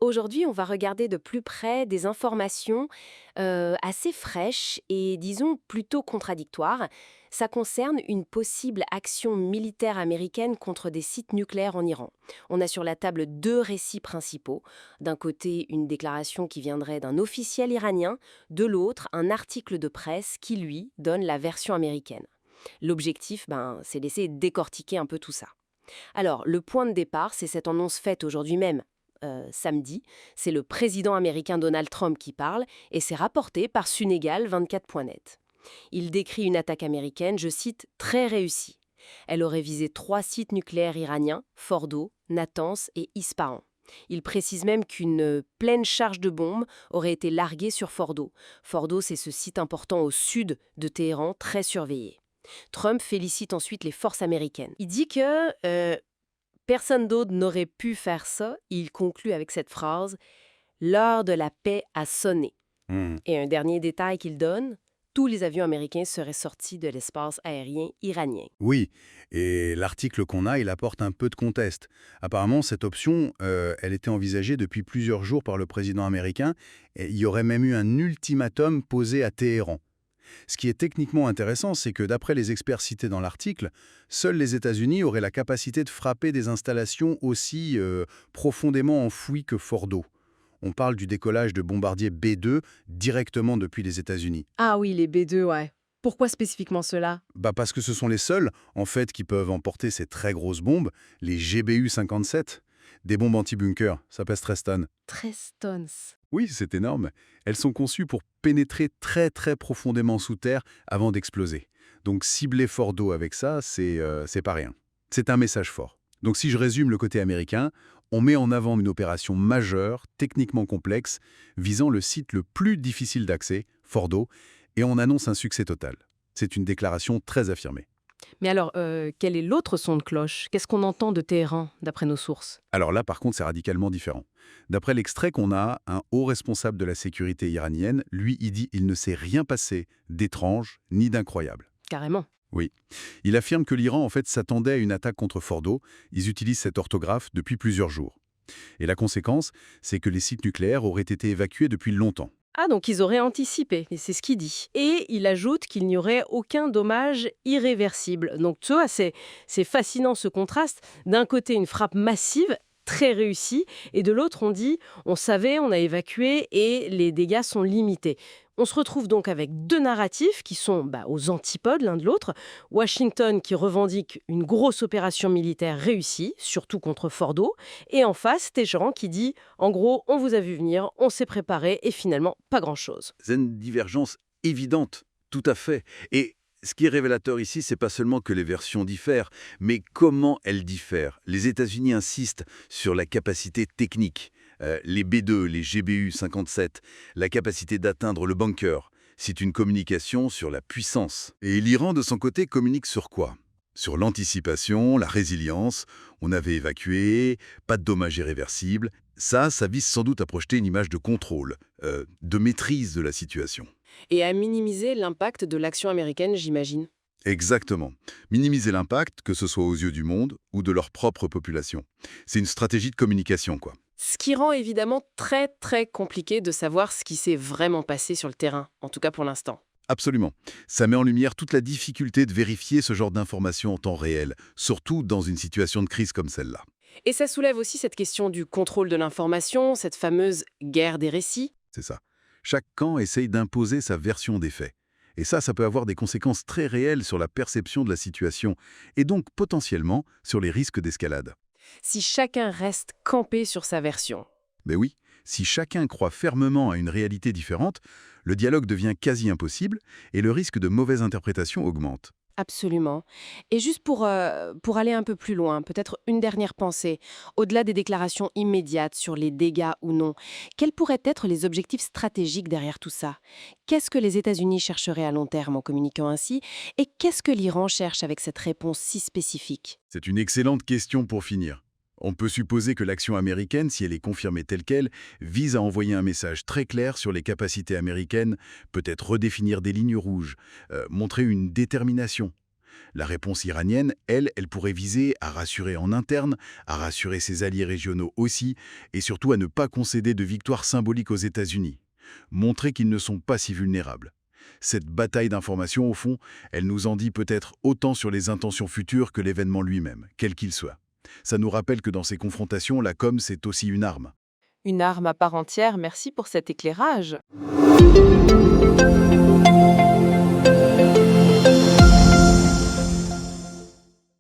Aujourd'hui, on va regarder de plus près des informations assez fraîches et, disons, plutôt contradictoires. Ça concerne une possible action militaire américaine contre des sites nucléaires en Iran. On a sur la table deux récits principaux. D'un côté, une déclaration qui viendrait d'un officiel iranien, de l'autre, un article de presse qui, lui, donne la version américaine. L'objectif, c'est d'essayer de décortiquer un peu tout ça. Alors, le point de départ, c'est cette annonce faite aujourd'hui même, samedi. C'est le président américain Donald Trump qui parle et c'est rapporté par Sunégal24.net. Il décrit une attaque américaine, je cite, très réussie. Elle aurait visé 3 sites nucléaires iraniens, Fordo, Natanz et Ispahan. Il précise même qu'une pleine charge de bombes aurait été larguée sur Fordo. Fordo, c'est ce site important au sud de Téhéran, très surveillé. Trump félicite ensuite les forces américaines. Il dit que personne d'autre n'aurait pu faire ça. Il conclut avec cette phrase: l'heure de la paix a sonné. Hmm. Et un dernier détail qu'il donne: tous les avions américains seraient sortis de l'espace aérien iranien. Oui, et l'article qu'on a, il apporte un peu de contexte. Apparemment, cette option, elle était envisagée depuis plusieurs jours par le président américain, et il y aurait même eu un ultimatum posé à Téhéran. Ce qui est techniquement intéressant, c'est que d'après les experts cités dans l'article, seuls les États-Unis auraient la capacité de frapper des installations aussi profondément enfouies que Fordo. On parle du décollage de bombardiers B-2 directement depuis les États-Unis. Ah oui, les B2, ouais. Pourquoi spécifiquement cela? Parce que ce sont les seuls, en fait, qui peuvent emporter ces très grosses bombes, les GBU-57. Des bombes anti-bunker, ça pèse 13 tonnes. 13 tonnes. Oui, c'est énorme. Elles sont conçues pour pénétrer très très profondément sous terre avant d'exploser. Donc cibler Fordo avec ça, c'est pas rien. C'est un message fort. Donc si je résume le côté américain, on met en avant une opération majeure, techniquement complexe, visant le site le plus difficile d'accès, Fordo, et on annonce un succès total. C'est une déclaration très affirmée. Mais alors, quel est l'autre son de cloche? Qu'est-ce qu'on entend de Téhéran, d'après nos sources? Alors là, par contre, c'est radicalement différent. D'après l'extrait qu'on a, un haut responsable de la sécurité iranienne, lui, il dit il ne s'est rien passé d'étrange ni d'incroyable. Carrément. Oui. Il affirme que l'Iran, en fait, s'attendait à une attaque contre Fordo. Ils utilisent cette orthographe depuis plusieurs jours. Et la conséquence, c'est que les sites nucléaires auraient été évacués depuis longtemps. Ah, donc ils auraient anticipé, et c'est ce qu'il dit. Et il ajoute qu'il n'y aurait aucun dommage irréversible. Donc tu vois, c'est fascinant ce contraste. D'un côté, une frappe massive, très réussie, et de l'autre, on dit, on savait, on a évacué, et les dégâts sont limités. On se retrouve donc avec deux narratifs qui sont aux antipodes l'un de l'autre. Washington qui revendique une grosse opération militaire réussie, surtout contre Fordo, et en face, Téhéran qui dit en gros, on vous a vu venir, on s'est préparé et finalement, pas grand-chose. C'est une divergence évidente, tout à fait. Et ce qui est révélateur ici, c'est pas seulement que les versions diffèrent, mais comment elles diffèrent. Les États-Unis insistent sur la capacité technique. Les B2, les GBU-57, la capacité d'atteindre le bunker. C'est une communication sur la puissance. Et l'Iran, de son côté, communique sur quoi? Sur l'anticipation, la résilience, on avait évacué, pas de dommages irréversibles. Ça vise sans doute à projeter une image de contrôle, de maîtrise de la situation. Et à minimiser l'impact de l'action américaine, j'imagine. Exactement. Minimiser l'impact, que ce soit aux yeux du monde ou de leur propre population. C'est une stratégie de communication, quoi. Ce qui rend évidemment très très compliqué de savoir ce qui s'est vraiment passé sur le terrain, en tout cas pour l'instant. Absolument. Ça met en lumière toute la difficulté de vérifier ce genre d'informations en temps réel, surtout dans une situation de crise comme celle-là. Et ça soulève aussi cette question du contrôle de l'information, cette fameuse guerre des récits. C'est ça. Chaque camp essaye d'imposer sa version des faits. Et ça peut avoir des conséquences très réelles sur la perception de la situation, et donc potentiellement sur les risques d'escalade. Si chacun reste campé sur sa version. Mais oui, si chacun croit fermement à une réalité différente, le dialogue devient quasi impossible et le risque de mauvaise interprétation augmente. Absolument. Et juste pour aller un peu plus loin, peut-être une dernière pensée, au-delà des déclarations immédiates sur les dégâts ou non, quels pourraient être les objectifs stratégiques derrière tout ça? Qu'est-ce que les États-Unis chercheraient à long terme en communiquant ainsi? Et qu'est-ce que l'Iran cherche avec cette réponse si spécifique? C'est une excellente question pour finir. On peut supposer que l'action américaine, si elle est confirmée telle qu'elle, vise à envoyer un message très clair sur les capacités américaines, peut-être redéfinir des lignes rouges, montrer une détermination. La réponse iranienne, elle pourrait viser à rassurer en interne, à rassurer ses alliés régionaux aussi, et surtout à ne pas concéder de victoire symbolique aux États-Unis. Montrer qu'ils ne sont pas si vulnérables. Cette bataille d'information, au fond, elle nous en dit peut-être autant sur les intentions futures que l'événement lui-même, quel qu'il soit. Ça nous rappelle que dans ces confrontations, la com, c'est aussi une arme. Une arme à part entière, merci pour cet éclairage.